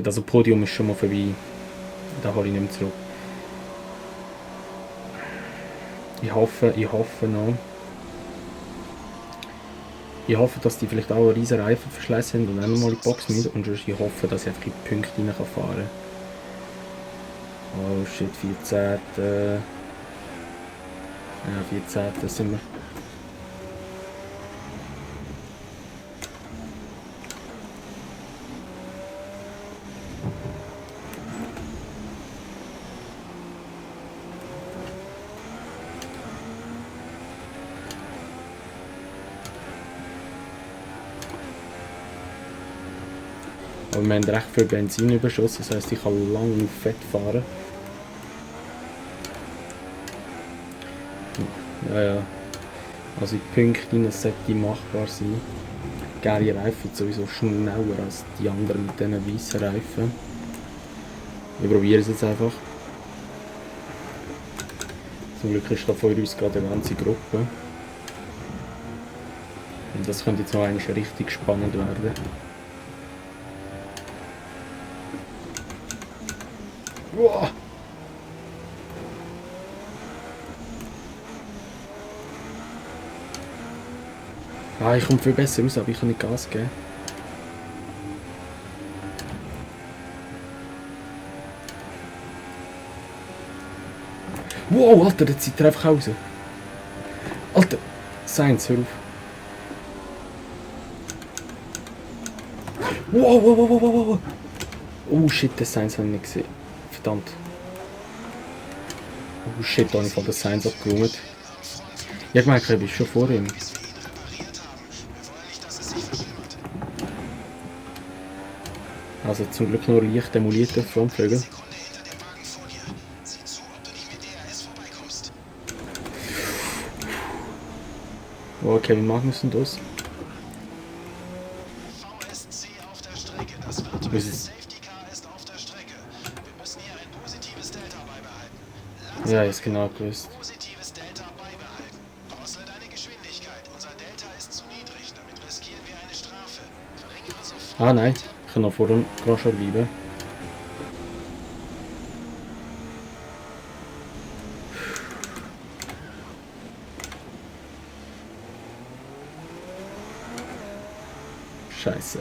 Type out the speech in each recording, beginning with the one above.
Also Podium ist schon mal vorbei. Da hole ich nicht mehr zurück. Ich hoffe noch. Ich hoffe, dass die vielleicht auch einen riesen Reifenverschleiß haben und auch nochmal in die Box mit. Und ich hoffe, dass ich einfach in die Punkte rein fahren kann. Oh shit, 14. Ja, 14. sind wir. Aber wir haben recht viel Benzin überschossen, das heisst, ich kann lange auf Fett fahren. Ja. Also in Punkten sollte machbar sein. Geile Reifen sowieso schneller als die anderen mit diesen weißen Reifen. Wir probieren es jetzt einfach. Zum Glück ist da vor uns gerade eine ganze Gruppe. Und das könnte jetzt noch eigentlich richtig spannend werden. Wow. Ah, ich komme viel besser raus, aber ich kann nicht Gas geben. Wow, Alter, jetzt zieht er einfach raus. Alter, Sainz, hör auf. Wow. Oh shit, den Sainz habe ich nicht gesehen. Verdammt. Oh shit, da habe ich von den Sainz abgeräumt. Ja, ich merke, ich bin schon vor ihm. Also zum Glück nur leicht demolierter Frontflügel. Oh, Kevin Magnussen das. Ja, ist genau gewusst. Ah nein, ich kann noch vor dem Grosjean bleiben. Scheiße.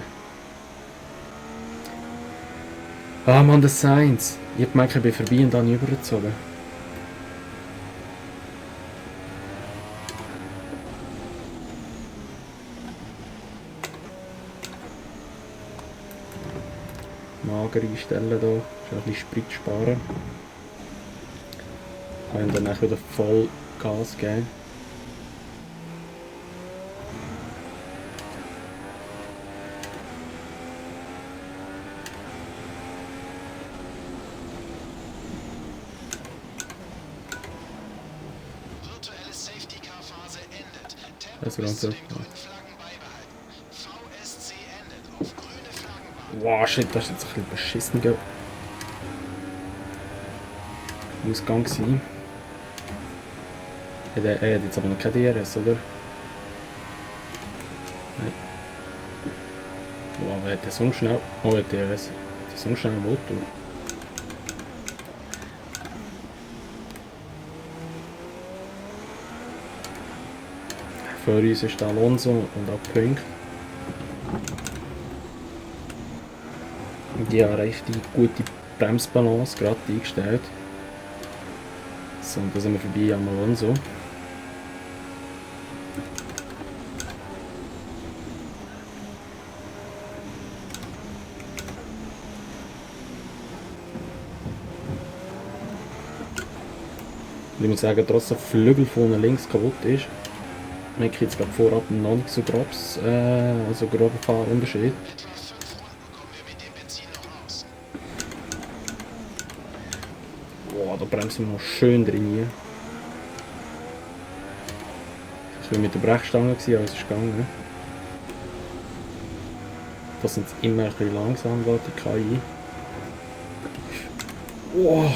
Ah Mann, das Sainz. Ich hab gemerkt, ich bin vorbei und dann übergezogen. Mager einstellen hier, schon ein bisschen Sprit sparen. Und dann wieder voll Gas geben. Das ist ganz so. Wow, shit, das ist jetzt ein bisschen beschissen Ausgang sein. Er hat jetzt aber noch kein DRS, oder? Nein. Wow, aber hat der so schnell... Oh, der DRS. Hat der so schnell Motor. Vor uns ist Alonso und auch Pünk. Die haben recht gute Bremsbalance gerade eingestellt. So, und da sind wir vorbei am Alonso. Ich muss sagen, trotz der Flügel vorne links kaputt ist, merke ich jetzt gerade vorab noch nicht so grobes, also groben Fahrunterschied. Boah, da bremsen wir noch schön drin. Das war mit der Brechstange, aber es ist gegangen. Das sind immer ein bisschen langsam, die KI. Wow.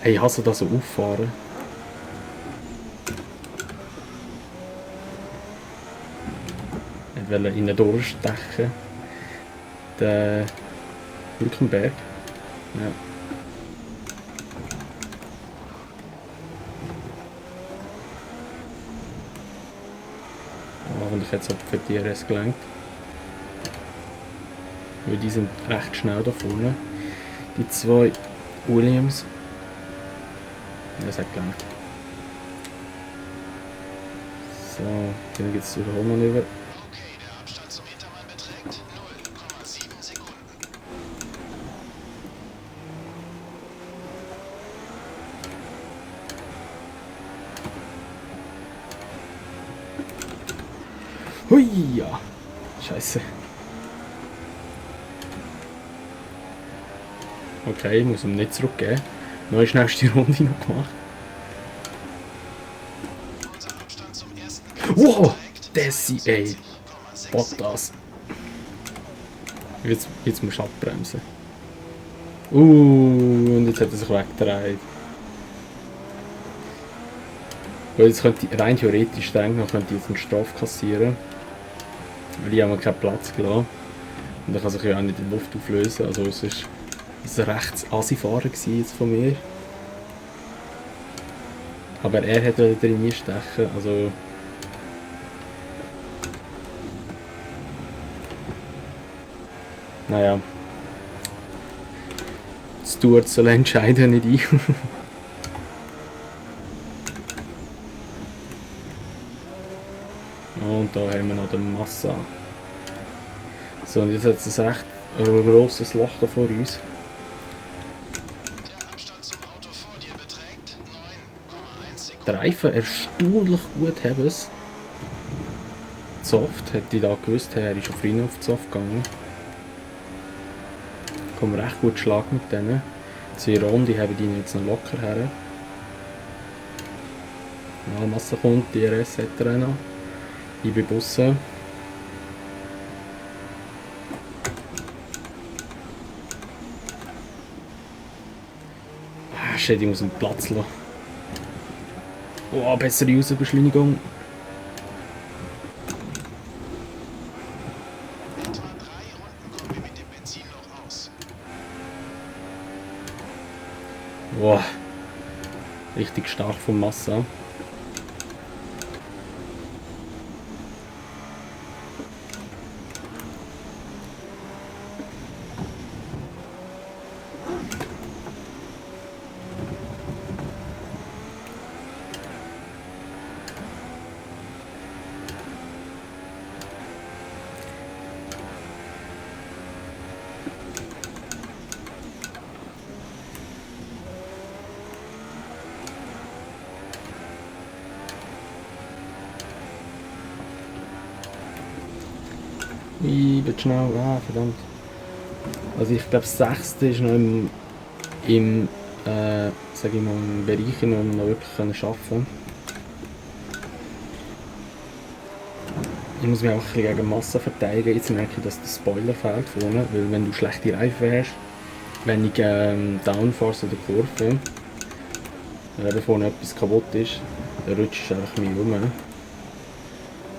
Hey, ich hasse das so auffahren. Ich wollte innen durchstechen. Der Wirklich ein Berg? Ja. Hoffentlich hat es auch für die RS gelangt. Weil die sind recht schnell da vorne. Die zwei Williams. Das hat gelangt. So, dann gibt es das Überholmanöver. Okay, der Abstand zum Hintermann beträgt 0,7 Sekunden. Hui, ja. Scheiße. Okay, ich muss ihm nicht zurückgeben. Noch eine schnellste Runde noch gemacht. Unser Abstand zum ersten Wow! beträgt Dessi, ey. 72,6 Bottas. Jetzt musst du abbremsen. Und jetzt hat er sich weggedreht. Weil jetzt könnte ich, rein theoretisch denken, könnte ich jetzt eine Strafe kassieren. Weil ich habe mir keinen Platz gelassen. Und dann kann sich ja auch nicht in die Luft auflösen. Also es ist ein rechts Assi-Fahren jetzt von mir. Aber er hat wieder drin stechen, also... Naja. Stuart soll entscheiden, nicht ich. Und da haben wir noch den Massa. So, und jetzt hat es ein recht grosses Loch da vor uns. Der Abstand zum Auto vor dir beträgt 9,1 Sekunden. Der Reifen erstaunlich gut haben es. Soft, hätte ich da gewusst, er ist auf rein auf die Soft gegangen. Kommen recht gut Schlag mit denen. 2 Runden haben die jetzt noch locker her. Ja, Massa kommt, die RS hat er auch noch. Ich bin Busse. Ah, shit, ich muss einen Platz lassen. Oh, bessere Userbeschleunigung. Etwa 3 Runden kommen wir mit dem Benzinloch aus. Boah. Richtig stark vom Massa. Ich bin schnell, verdammt. Also ich glaube, das 6. ist noch im sag ich mal, im Bereich, in dem wir noch wirklich arbeiten können. Ich muss mich auch ein bisschen gegen Masse verteidigen. Jetzt merke ich, dass der Spoiler fehlt vorne, weil wenn du schlechte Reifen hast, wenige Downforce oder Kurve, wenn vorne etwas kaputt ist, dann rutscht es einfach mich um.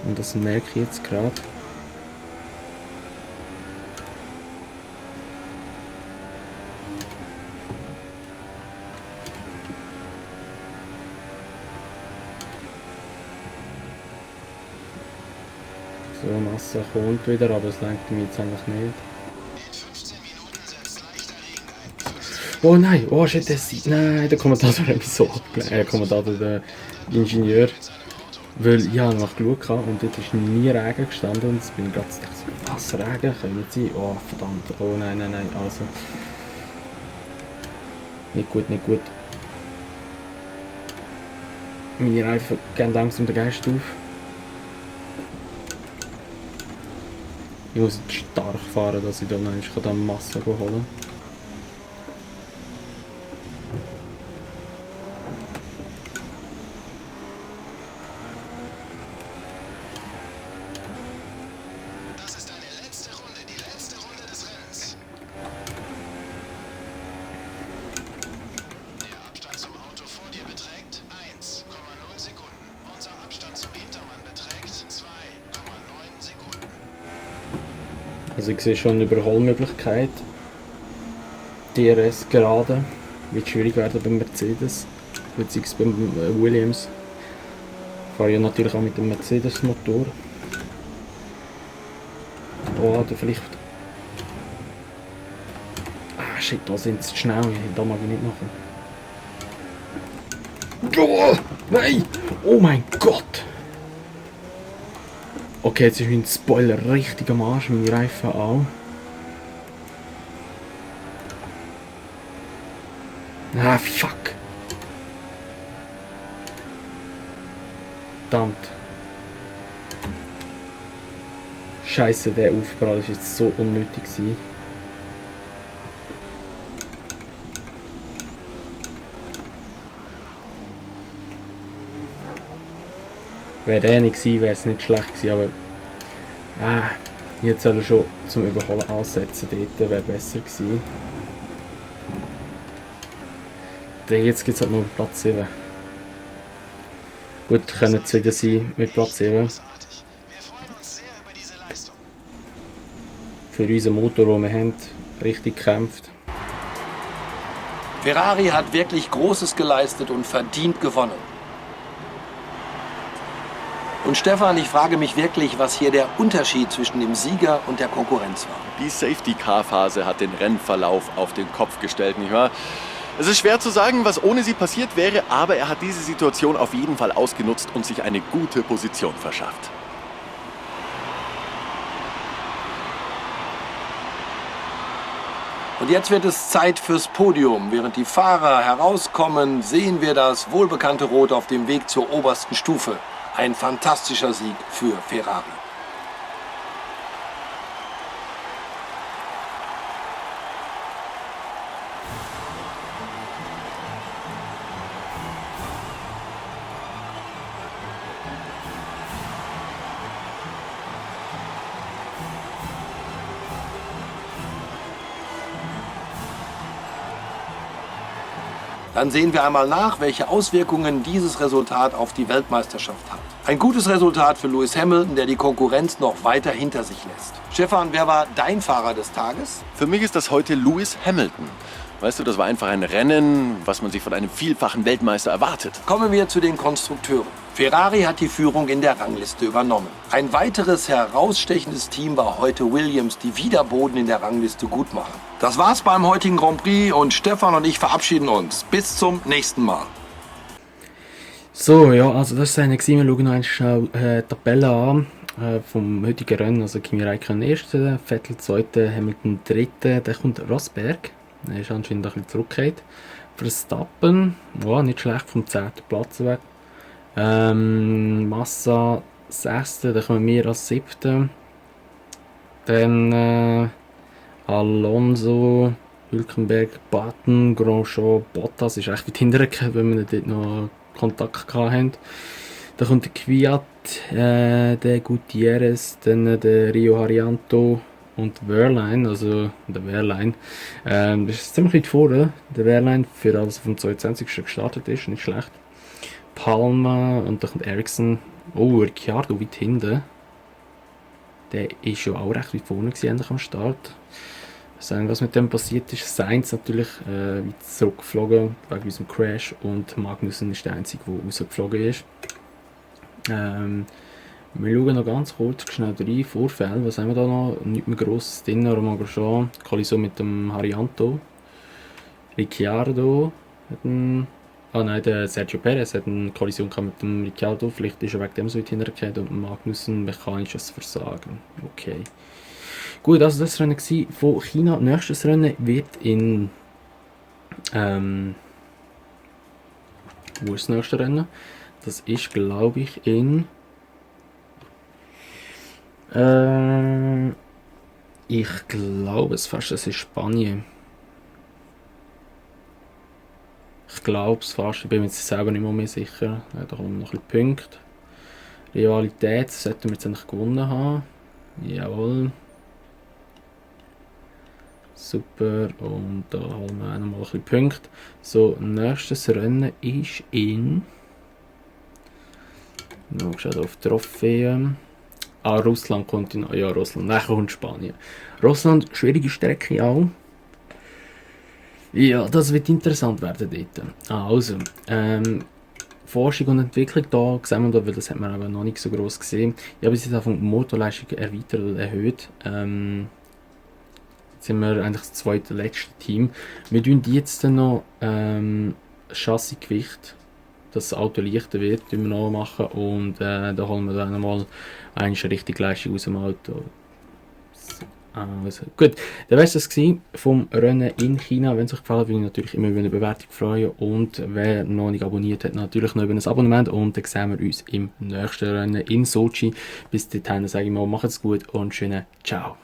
Und das merke ich jetzt gerade. So, Masse kommt wieder, aber es lenkt mich jetzt eigentlich nicht. In 15 Minuten setzt leichter Regen ein. Oh nein, oh shit, nein, der Kommentator hat mich so abgelenkt. Kommentator, der Ingenieur. Weil ich habe noch geschaut und dort ist nie Regen gestanden und jetzt bin ich gerade so, was, Regen? Kann nicht sein? Oh verdammt, oh nein, nein, nein, also. Nicht gut, nicht gut. Meine Reifen gehen langsam den Geist auf. Ich muss jetzt stark fahren, dass ich da noch eine Masse holen kann. Das ist deine letzte Runde, die letzte Runde des Rennens. Der Abstand zum Auto vor dir beträgt 1,0 Sekunden. Unser Abstand zum Hintermann beträgt 2,9 Sekunden. Also ich sehe schon eine Überholmöglichkeit. DRS gerade. Wird schwierig werden beim Mercedes, beziehungsweise beim Williams. Ich fahre ja natürlich auch mit dem Mercedes-Motor. Oh, da vielleicht... Ah, shit, da sind sie zu schnell, da mag ich nicht machen. Oh, nein! Oh mein Gott! Okay, jetzt ist mein Spoiler richtig am Arsch, meine Reifen auch. Ah, fuck! Verdammt. Scheiße, der Aufprall ist jetzt so unnötig gewesen. Wäre der nicht gewesen, wäre es nicht schlecht gewesen, aber jetzt soll er schon zum Überholen ansetzen, dort wäre besser gewesen. Jetzt gibt es halt nur Platz 7. Gut, können es wieder sein mit Platz 7. Wir freuen uns sehr über diese Leistung. Für unseren Motor, den wir haben, richtig gekämpft. Ferrari hat wirklich Großes geleistet und verdient gewonnen. Und Stefan, ich frage mich wirklich, was hier der Unterschied zwischen dem Sieger und der Konkurrenz war. Die Safety-Car-Phase hat den Rennverlauf auf den Kopf gestellt, nicht wahr? Es ist schwer zu sagen, was ohne sie passiert wäre, aber er hat diese Situation auf jeden Fall ausgenutzt und sich eine gute Position verschafft. Und jetzt wird es Zeit fürs Podium. Während die Fahrer herauskommen, sehen wir das wohlbekannte Rot auf dem Weg zur obersten Stufe. Ein fantastischer Sieg für Ferrari. Dann sehen wir einmal nach, welche Auswirkungen dieses Resultat auf die Weltmeisterschaft hat. Ein gutes Resultat für Lewis Hamilton, der die Konkurrenz noch weiter hinter sich lässt. Stefan, wer war dein Fahrer des Tages? Für mich ist das heute Lewis Hamilton. Weißt du, das war einfach ein Rennen, was man sich von einem vielfachen Weltmeister erwartet. Kommen wir zu den Konstrukteuren. Ferrari hat die Führung in der Rangliste übernommen. Ein weiteres herausstechendes Team war heute Williams, die wieder Boden in der Rangliste gut machen. Das war's beim heutigen Grand Prix und Stefan und ich verabschieden uns. Bis zum nächsten Mal. So, ja, also das ist eine gewesen. Wir schauen noch einmal schnell die Tabelle an vom heutigen Rennen. Also Kimi Räikkönen erster, Vettel zweiter, Hamilton dritter, dann kommt Rosberg. Er ist anscheinend ein bisschen zurückgekehrt. Verstappen, ja, nicht schlecht, vom 10. Platz weg. Massa 6. Dann kommen wir als 7. Dann Alonso, Hülkenberg, Button, Grosjean, Bottas ist echt weit hintergekommen, wenn wir dort noch Kontakt hatten. Dann kommt der Kvyat, der Gutierrez, dann der Rio Haryanto und Wehrlein, also der Wehrlein. Das ist ziemlich weit vorne, der Wehrlein, für alles vom 22. gestartet ist, nicht schlecht. Palma und dann kommt Ericsson. Oh, Ricciardo weit hinten. Der ist ja auch recht weit vorne gewesen, am Start. Was mit dem passiert ist, Sainz natürlich weit zurückgeflogen wegen unserem Crash und Magnussen ist der Einzige, der rausgeflogen ist. Wir schauen noch ganz kurz schnell rein, Vorfälle, was haben wir da noch? Nicht mehr grosses drin, Romain Grosjean, Kollision mit dem Haryanto. Ricciardo hat der Sergio Perez hat eine Kollision mit dem Ricciardo, vielleicht ist er wegen dem so weit hintergekehrt und Magnussen mechanisches Versagen. Okay. Gut, also das Rennen war von China. Nächstes Rennen wird in wo ist das nächste Rennen? Das ist, glaube ich, in ich glaube es fast, das ist Spanien. Ich glaube es fast, ich bin mir jetzt selber nicht mehr sicher. Da kommen noch ein bisschen Punkte. Realität sollten wir jetzt eigentlich gewonnen haben. Jawohl. Super, und da haben wir auch noch mal ein bisschen Punkte. So, nächstes Rennen ist in. Noch geschaut auf Trophäen. Russland kommt in. Ja, Russland. Nachher kommt Spanien. Russland, schwierige Strecke auch. Ja, das wird interessant werden dort. Also, Forschung und Entwicklung, da sehen wir, weil das hat man aber noch nicht so groß gesehen. Ich habe jetzt einfach die Motorleistung erweitert oder erhöht. Jetzt sind wir eigentlich das zweite letzte Team. Wir tun jetzt dann noch Chassisgewicht, dass das Auto leichter wird, wir noch machen und da holen wir dann mal eine richtige Leistung aus dem Auto. Also, gut, dann war es das vom Rennen in China. Wenn es euch gefallen hat, würde ich natürlich immer über eine Bewertung freuen. Und wer noch nicht abonniert hat, natürlich noch über ein Abonnement. Und dann sehen wir uns im nächsten Rennen in Sochi. Bis dahin sage ich mal, macht's gut und schönen Ciao.